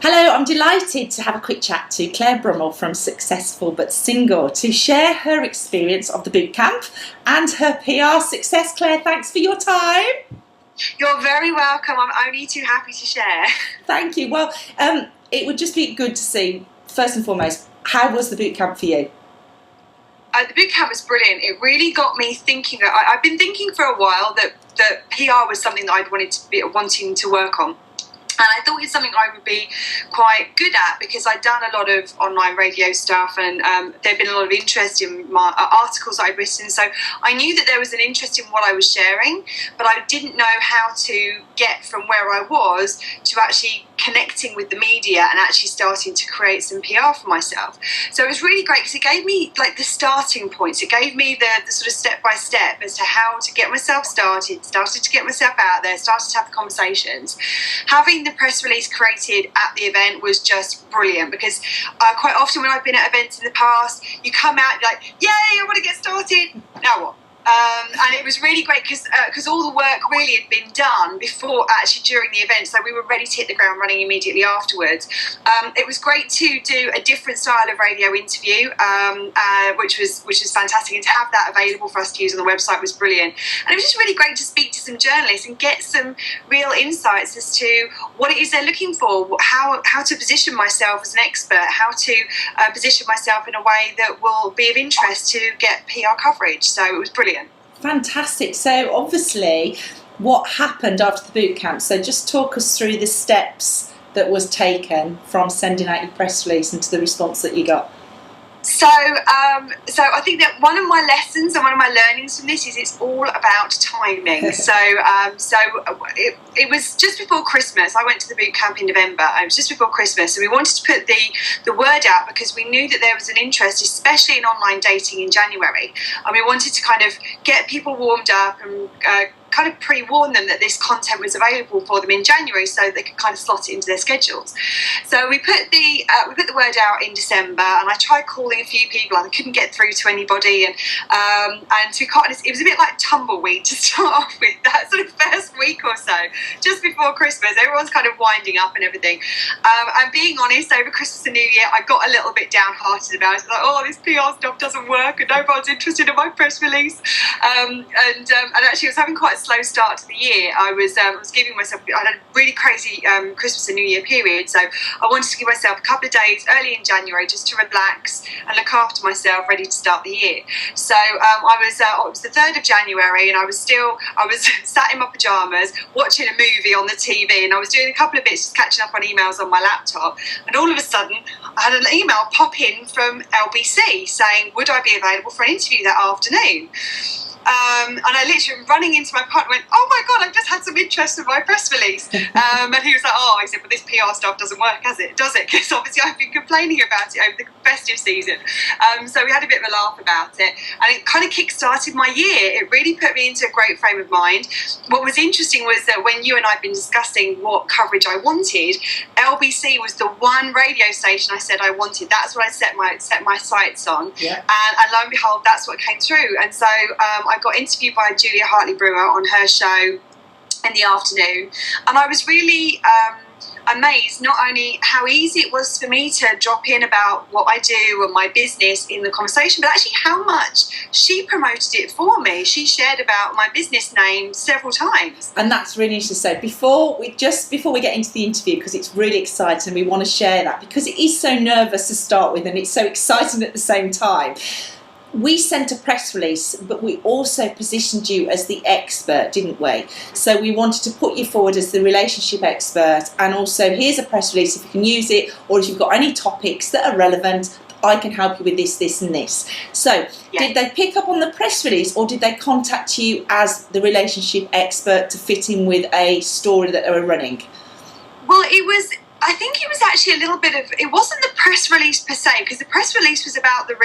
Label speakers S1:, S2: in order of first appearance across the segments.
S1: Hello, I'm delighted to have a quick chat to Claire Brummel from Successful but Single to share her experience of the bootcamp and her PR success. Claire, thanks for your time.
S2: You're very welcome. I'm only too happy to share.
S1: Thank you. Well, it would just be good to see, first and foremost, how was the bootcamp for you?
S2: The bootcamp was brilliant. It really got me thinking. I've been thinking for a while that PR was something that I'd wanting to work on. And I thought it's something I would be quite good at because I'd done a lot of online radio stuff and there'd been a lot of interest in my articles I'd written. So I knew that there was an interest in what I was sharing, but I didn't know how to get from where I was to actually connecting with the media and actually starting to create some PR for myself. So it was really great because it gave me like the starting points. It gave me the sort of step-by-step as to how to get myself started to get myself out there, started to have the conversations. Having the press release created at the event was just brilliant because quite often when I've been at events in the past, you come out and you're like, yay, I want to get started. Now what? And it was really great because all the work really had been done before, actually during the event, so we were ready to hit the ground running immediately afterwards. It was great to do a different style of radio interview, which was fantastic, and to have that available for us to use on the website was brilliant. And it was just really great to speak to some journalists and get some real insights as to what it is they're looking for, how to position myself as an expert, how to position myself in a way that will be of interest to get PR coverage. So it was brilliant.
S1: Fantastic. So obviously, what happened after the bootcamp? So just talk us through the steps that was taken from sending out your press release and to the response that you got.
S2: So I think that one of my lessons and one of my learnings from this is it's all about timing. So it was just before Christmas. I went to the boot camp in November. It was just before Christmas, and we wanted to put the word out because we knew that there was an interest, especially in online dating in January, and we wanted to kind of get people warmed up and kind of pre-warn them that this content was available for them in January so they could kind of slot it into their schedules. So we put the word out in December, and I tried calling a few people and I couldn't get through to anybody, and to be quite honest, it was a bit like tumbleweed to start off with. That sort of first week or so, just before Christmas, everyone's kind of winding up and everything. And being honest, over Christmas and New Year, I got a little bit downhearted about it. Like, oh, this PR stuff doesn't work and nobody's interested in my press release. And actually I was having quite a slow start to the year. I was giving myself, I had a really crazy Christmas and New Year period, so I wanted to give myself a couple of days early in January just to relax and look after myself, ready to start the year. So it was the 3rd of January, and I was sat in my pyjamas watching a movie on the TV, and I was doing a couple of bits, just catching up on emails on my laptop, and all of a sudden I had an email pop in from LBC saying, would I be available for an interview that afternoon? And I literally went running into my partner and went, oh my God, I've just had some interest in my press release. And he was like, oh, I said, but this PR stuff doesn't work, does it? Because obviously I've been complaining about it over the festive season. So we had a bit of a laugh about it. And it kind of kick-started my year. It really put me into a great frame of mind. What was interesting was that when you and I had been discussing what coverage I wanted, LBC was the one radio station I said I wanted. That's what I set my sights on. Yeah. And lo and behold, that's what came through. And so I got interviewed by Julia Hartley-Brewer on her show in the afternoon, and I was really amazed not only how easy it was for me to drop in about what I do and my business in the conversation, but actually how much she promoted it for me. She shared about my business name several times.
S1: And that's really interesting. So before we get into the interview, because it's really exciting, we want to share that because it is so nervous to start with and it's so exciting at the same time. We sent a press release, but we also positioned you as the expert, didn't we? So we wanted to put you forward as the relationship expert, and also here's a press release if you can use it, or if you've got any topics that are relevant, I can help you with this, this and this. So Did they pick up on the press release, or did they contact you as the relationship expert to fit in with a story that they were running?
S2: Well, I think it was actually a little bit of, it wasn't the press release per se, because the press release was about the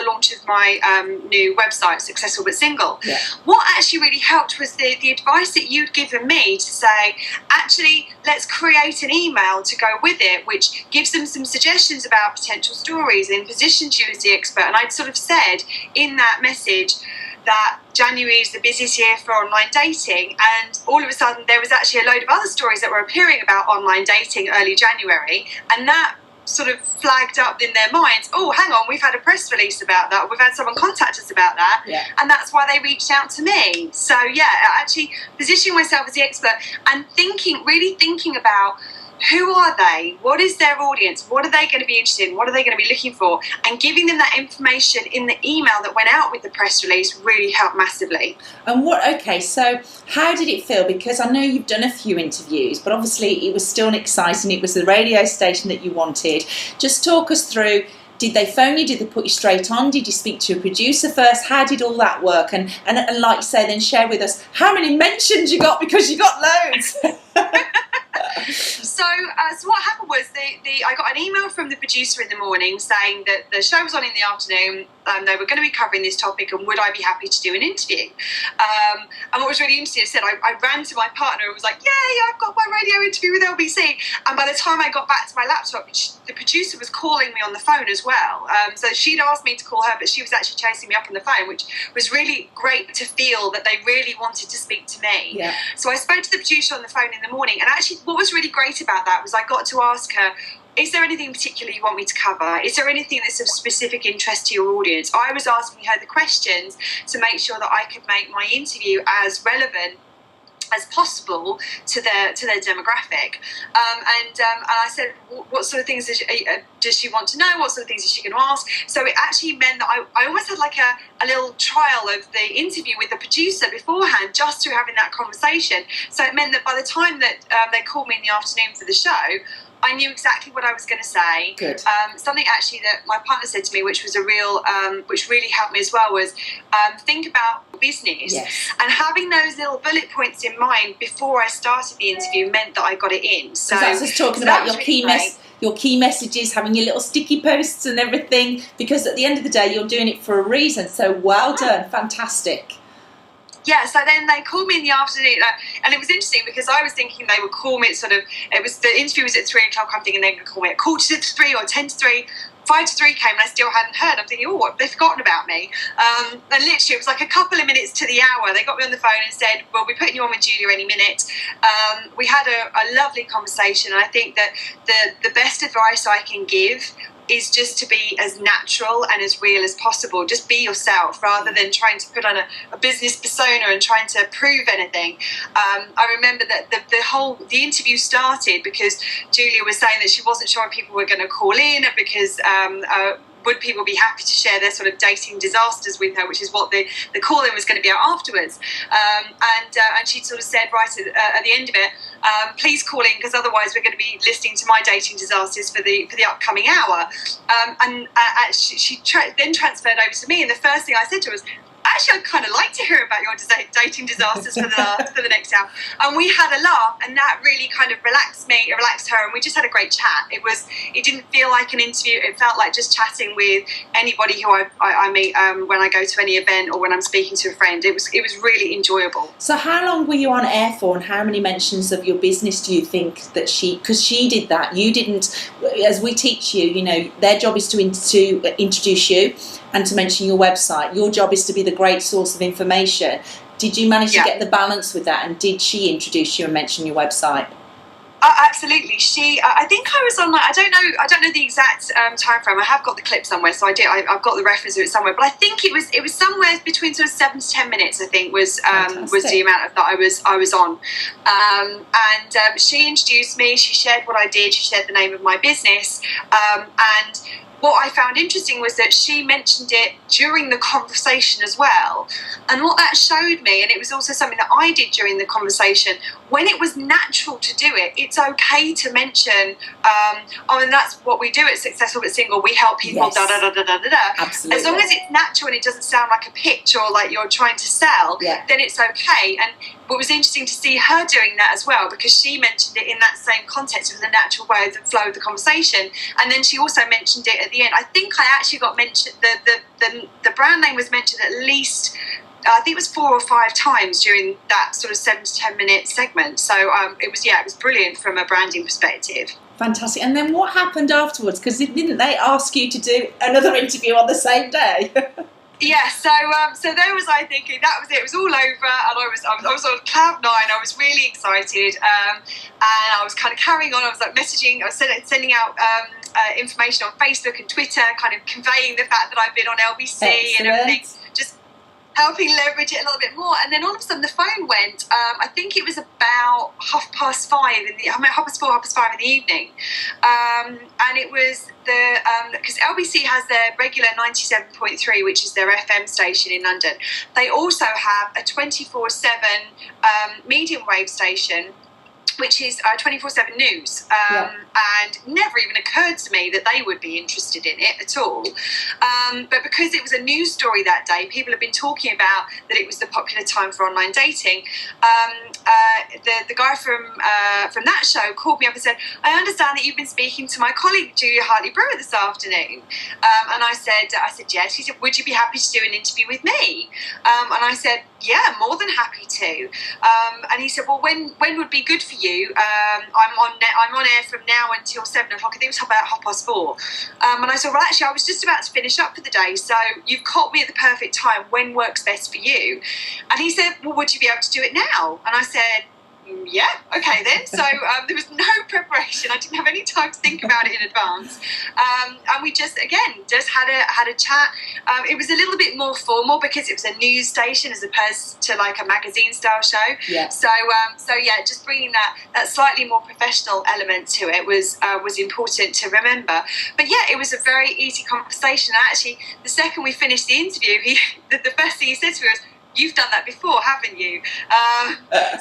S2: launch of my new website, Successful but Single. Yeah. What actually really helped was the advice that you'd given me to say, actually, let's create an email to go with it, which gives them some suggestions about potential stories and positions you as the expert. And I'd sort of said in that message that January is the busiest year for online dating, and all of a sudden there was actually a load of other stories that were appearing about online dating early January, and that sort of flagged up in their minds, oh, hang on, we've had a press release about that, we've had someone contact us about that, and that's why they reached out to me. So actually positioning myself as the expert and really thinking about who are they, what is their audience, what are they going to be interested in, what are they going to be looking for, and giving them that information in the email that went out with the press release really helped massively.
S1: And so how did it feel? Because I know you've done a few interviews, but obviously it was still exciting. It was the radio station that you wanted. Just talk us through, did they phone you? Did they put you straight on? Did you speak to a producer first? How did all that work? And like you say, then share with us how many mentions you got, because you got loads.
S2: So what happened was I got an email from the producer in the morning saying that the show was on in the afternoon. They were going to be covering this topic, and would I be happy to do an interview? And what was really interesting is I ran to my partner and was like, yay, I've got my radio interview with LBC. And by the time I got back to my laptop, the producer was calling me on the phone as well. So she'd asked me to call her, but she was actually chasing me up on the phone, which was really great to feel that they really wanted to speak to me.
S1: Yeah.
S2: So I spoke to the producer on the phone in the morning, and actually what was really great about that was I got to ask her, is there anything in particular you want me to cover? Is there anything that's of specific interest to your audience? I was asking her the questions to make sure that I could make my interview as relevant as possible to their demographic, and I said, what sort of things does she want to know? What sort of things is she going to ask? So it actually meant that I almost had like a little trial of the interview with the producer beforehand, just through having that conversation. So it meant that by the time that they called me in the afternoon for the show, I knew exactly what I was going to say.
S1: Good.
S2: Something actually that my partner said to me, which was which really helped me as well, was think about business.
S1: Yes.
S2: And having those little bullet points in mind before I started the interview meant that I got it in. So
S1: that's just talking about your key messages, having your little sticky posts and everything, because at the end of the day, you're doing it for a reason. So well done, fantastic.
S2: Yeah, so then they called me in the afternoon, and it was interesting because I was thinking they would call me the interview was at 3 o'clock, I'm thinking they're going to call me at 2:45 or 10 to 3, 5 to 3 came and I still hadn't heard. I'm thinking, oh, they've forgotten about me. And literally it was like a couple of minutes to the hour, they got me on the phone and said, well, we're putting you on with Julia any minute. We had a lovely conversation, and I think that the best advice I can give is just to be as natural and as real as possible. Just be yourself rather than trying to put on a business persona and trying to prove anything. I remember that the interview started because Julia was saying that she wasn't sure if people were going to call in, because would people be happy to share their sort of dating disasters with her, which is what the call-in was going to be about afterwards. And she sort of said right at the end of it, please call in, because otherwise we're going to be listening to my dating disasters for the upcoming hour. She then transferred over to me, and the first thing I said to her was, actually, I'd kind of like to hear about your dating disasters for the next hour. And we had a laugh, and that really kind of relaxed her, and we just had a great chat. It didn't feel like an interview. It felt like just chatting with anybody who I meet when I go to any event or when I'm speaking to a friend. It was really enjoyable.
S1: So how long were you on air for, and how many mentions of your business do you think that because she did that, you didn't? As we teach you, their job is to introduce you and to mention your website. Your job is to be the great source of information. Did you manage to get the balance with that, and did she introduce you and mention your website?
S2: Absolutely. I think I was on, I don't know the exact time frame. I have got the clip somewhere, so I've got the reference to it somewhere. But I think it was somewhere between sort of 7 to 10 minutes. I think was the amount of that I was on. And she introduced me. She shared what I did. She shared the name of my business. And what I found interesting was that she mentioned it during the conversation as well. And what that showed me, and it was also something that I did during the conversation, when it was natural to do it, it's okay to mention, and that's what we do at Successful But Single. We help people,
S1: yes.
S2: da da da da da da.
S1: Absolutely.
S2: As long as it's natural and it doesn't sound like a pitch or like you're trying to sell, then it's okay. And what was interesting to see her doing that as well, because she mentioned it in that same context. It was a natural way of the flow of the conversation. And then she also mentioned it at the end. I think I actually got mentioned, the brand name was mentioned at least, I think it was 4 or 5 times during that sort of 7 to 10 minute segment. So it was brilliant from a branding perspective.
S1: Fantastic. And then what happened afterwards? Because didn't they ask you to do another interview on the same day?
S2: Yeah, so there was I thinking that was it. It was all over, and I was on cloud nine. I was really excited, and I was kind of carrying on. I was like messaging, I was sending out information on Facebook and Twitter, kind of conveying the fact that I've been on LBC.
S1: Excellent.
S2: And everything, just helping leverage it a little bit more. And then all of a sudden the phone went. I think it was about 5:30 5:05 in the evening, and it was because LBC has their regular 97.3, which is their FM station in London. They also have a 24/7 medium wave station, which is 24/7 news, and never even occurred to me that they would be interested in it at all. But because it was a news story that day, people have been talking about that it was the popular time for online dating. The guy from that show called me up and said, "I understand that you've been speaking to my colleague Julia Hartley-Brewer this afternoon." And I said yes. He said, "Would you be happy to do an interview with me?" And I said, "Yeah, more than happy to." And he said, "Well, when would be good for you?" I'm on air from now until 7 o'clock. I think it was about 4:30. And I said, "Well, actually, I was just about to finish up for the day, so you've caught me at the perfect time. When works best for you?" And he said, "Well, would you be able to do it now?" And I said, "Yeah, okay then." So there was no preparation. I didn't have any time to think about it in advance, and we just had a chat. It was a little bit more formal because it was a news station as opposed to like a magazine style show.
S1: Yeah.
S2: So yeah, just bringing that slightly more professional element to it was important to remember. But yeah, it was a very easy conversation. And actually, the second we finished the interview, the first thing he said to me was, "You've done that before, haven't you?"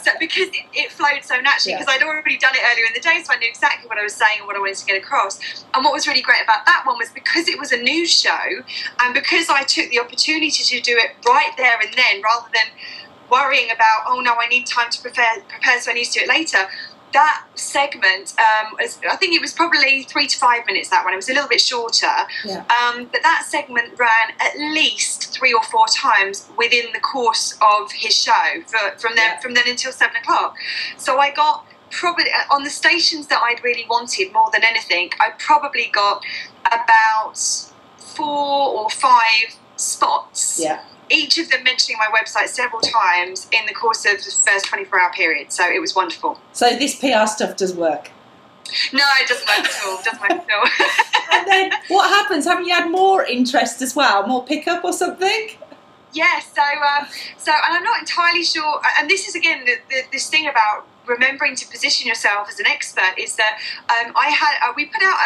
S2: So because it flowed so naturally, because I'd already done it earlier in the day, so I knew exactly what I was saying and what I wanted to get across. And what was really great about that one was because it was a news show, and because I took the opportunity to do it right there and then, rather than worrying about, "Oh no, I need time to prepare, so I need to do it later." That segment, I think it was probably 3 to 5 minutes, that one. It was a little bit shorter.
S1: Yeah.
S2: But that segment ran at least 3 or 4 times within the course of his show from then until 7 o'clock. So I got probably, on the stations that I'd really wanted more than anything, I probably got about 4 or 5 spots.
S1: Yeah.
S2: Each of them mentioning my website several times in the course of the first 24-hour period. So it was wonderful.
S1: So this PR stuff does work?
S2: No, it doesn't work at all. It doesn't work at all.
S1: And then what happens? Haven't you had more interest as well? More pickup or something?
S2: Yeah, so and I'm not entirely sure, and this is again this thing about remembering to position yourself as an expert, is that we put out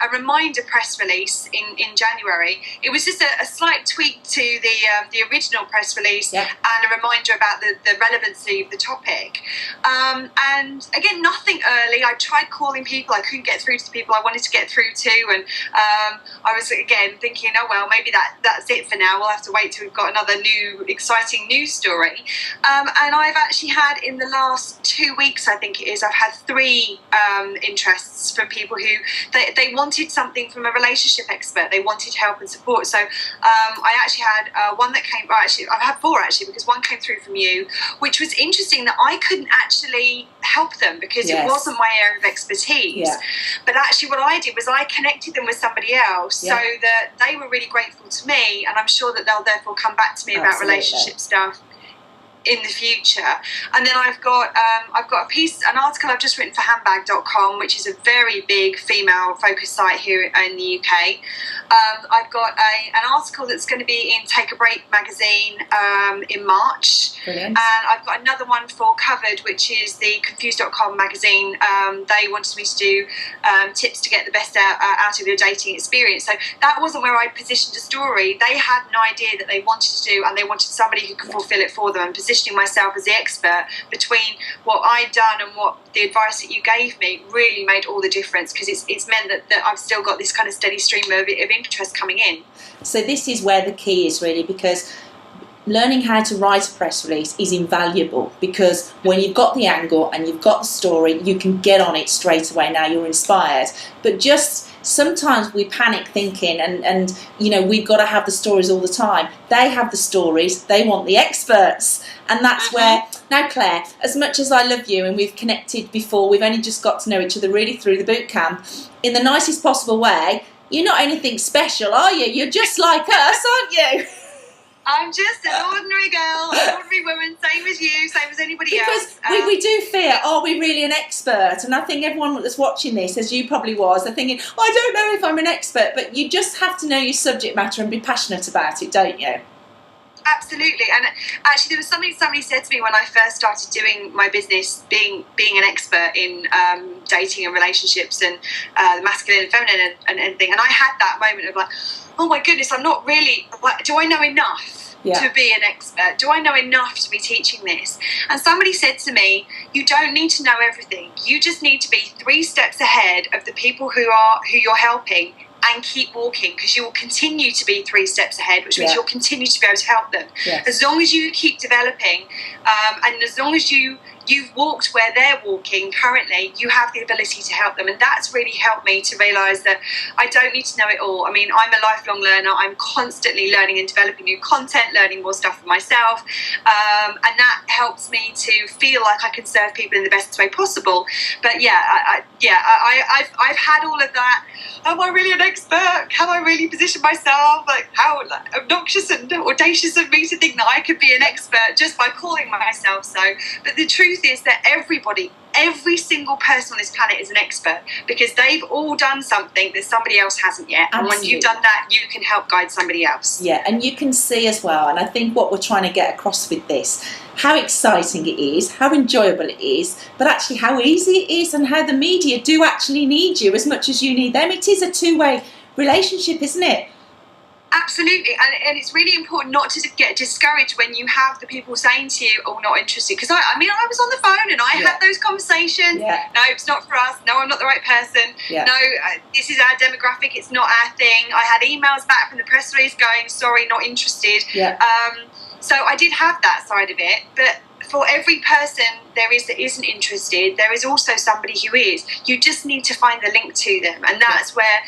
S2: a reminder press release in January. It was just a slight tweak to the original press release, and a reminder about the relevancy of the topic. And again, nothing early. I tried calling people. I couldn't get through to the people I wanted to get through to, and I was again thinking, oh well, maybe that's it for now. We'll have to wait till we've got another new exciting news story. And I've actually had, in the last 2 weeks, I think it is, I've had 3 interests from people who they wanted something from a relationship expert. They wanted help and support. So I actually had one that came, well, actually I've had 4 actually, because one came through from you, which was interesting that I couldn't actually help them because it wasn't my area of expertise. But actually what I did was I connected them with somebody else so that they were really grateful to me, and I'm sure that they'll therefore come back to me about relationship stuff in the future. And then I've got an article I've just written for handbag.com, which is a very big female focused site here in the UK. I've got an article that's going to be in Take a Break magazine in March.
S1: Brilliant.
S2: And I've got another one for Covered, which is the Confused.com magazine. They wanted me to do tips to get the best out of your dating experience. So that wasn't where I positioned a story. They had an idea that they wanted to do, and they wanted somebody who could fulfill it for them, and positioning myself as the expert between what I'd done and what the advice that you gave me really made all the difference, because it's meant that I've still got this kind of steady stream of interest coming in.
S1: So this is where the key is really, because learning how to write a press release is invaluable, because when you've got the angle and you've got the story, you can get on it straight away. Now you're inspired. But just sometimes we panic thinking, and you know, we've got to have the stories all the time. They have the stories, they want the experts. And that's where, now Claire, as much as I love you and we've connected before, we've only just got to know each other really through the boot camp, in the nicest possible way, you're not anything special, are you? You're just like us, aren't you?
S2: I'm just an ordinary girl, an ordinary woman, same as you, same as anybody else.
S1: Because we do fear, are we really an expert? And I think everyone that's watching this, as you probably was, they're thinking, I don't know if I'm an expert, but you just have to know your subject matter and be passionate about it, don't you?
S2: Absolutely. And actually, there was something somebody said to me when I first started doing my business, being an expert in dating and relationships and the masculine and feminine and everything. And I had that moment of like, oh my goodness, I'm not really, like, do I know enough to be an expert? Do I know enough to be teaching this? And somebody said to me, you don't need to know everything. You just need to be 3 steps ahead of the people who you're helping, and keep walking, because you will continue to be 3 steps ahead, which means you'll continue to be able to help them. As long as you keep developing, and as long as you've walked where they're walking currently, you have the ability to help them. And that's really helped me to realise that I don't need to know it all. I mean, I'm a lifelong learner. I'm constantly learning and developing new content, learning more stuff for myself, and that helps me to feel like I can serve people in the best way possible. But I've had all of that. Am I really an expert? Can I really position myself? Like, how obnoxious and audacious of me to think that I could be an expert just by calling myself so. But the truth is that every single person on this planet is an expert, because they've all done something that somebody else hasn't yet.
S1: Absolutely.
S2: And when you've done that, you can help guide somebody else.
S1: Yeah, and you can see as well, and I think what we're trying to get across with this, how exciting it is, how enjoyable it is, but actually how easy it is, and how the media do actually need you as much as you need them. It is a two-way relationship, isn't it?
S2: Absolutely, and it's really important not to get discouraged when you have the people saying to you, oh, not interested. Because I was on the phone and I had those conversations. No, it's not for us. No, I'm not the right person. No, this is our demographic. It's not our thing. I had emails back from the press release going, sorry, not interested. So I did have that side of it, but for every person there is that isn't interested, there is also somebody who is. You just need to find the link to them, and that's where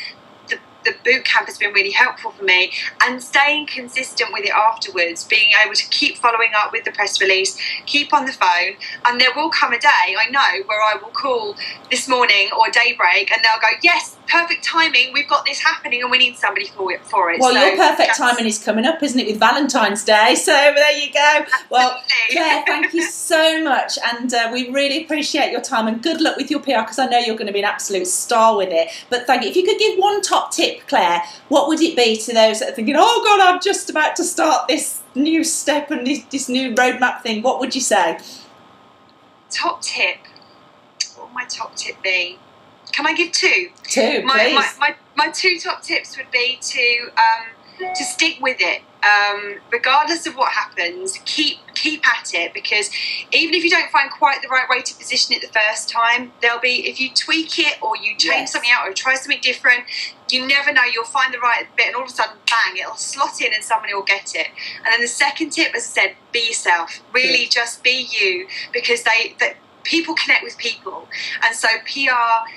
S2: the boot camp has been really helpful for me, and staying consistent with it afterwards, being able to keep following up with the press release, keep on the phone, and there will come a day, I know, where I will call this morning or daybreak and they'll go, yes, perfect timing, we've got this happening and we need somebody for it.
S1: Well, so your perfect timing is coming up, isn't it, with Valentine's Day? So there you go. Absolutely. Well, Claire, thank you so much, and we really appreciate your time, and good luck with your PR, because I know you're going to be an absolute star with it. But thank you. If you could give one top tip, Claire, what would it be to those that are thinking, oh God, I'm just about to start this new step and this new roadmap thing? What would you say?
S2: Top tip? What would my top tip be? Can I give 2?
S1: 2, please.
S2: My 2 top tips would be to stick with it, regardless of what happens. Keep at it, because even if you don't find quite the right way to position it the first time, there'll be, if you tweak it or you change something out or try something different, you never know, you'll find the right bit, and all of a sudden, bang, it'll slot in and somebody will get it. And then the second tip, as I said, be yourself. Really, just be you, because people connect with people, and so PR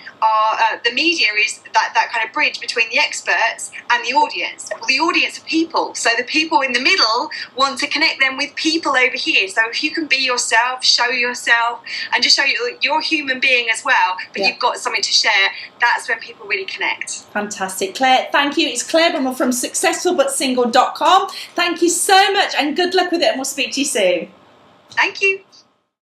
S2: the media is that kind of bridge between the experts and the audience. Well, the audience are people, so the people in the middle want to connect them with people over here. So if you can be yourself, show yourself, and just show you're a human being as well, but you've got something to share, that's when people really connect. Fantastic. Claire, thank you. It's Claire Brummel from successfulbutsingle.com. Thank you so much, and good luck with it, and we'll speak to you soon. Thank you.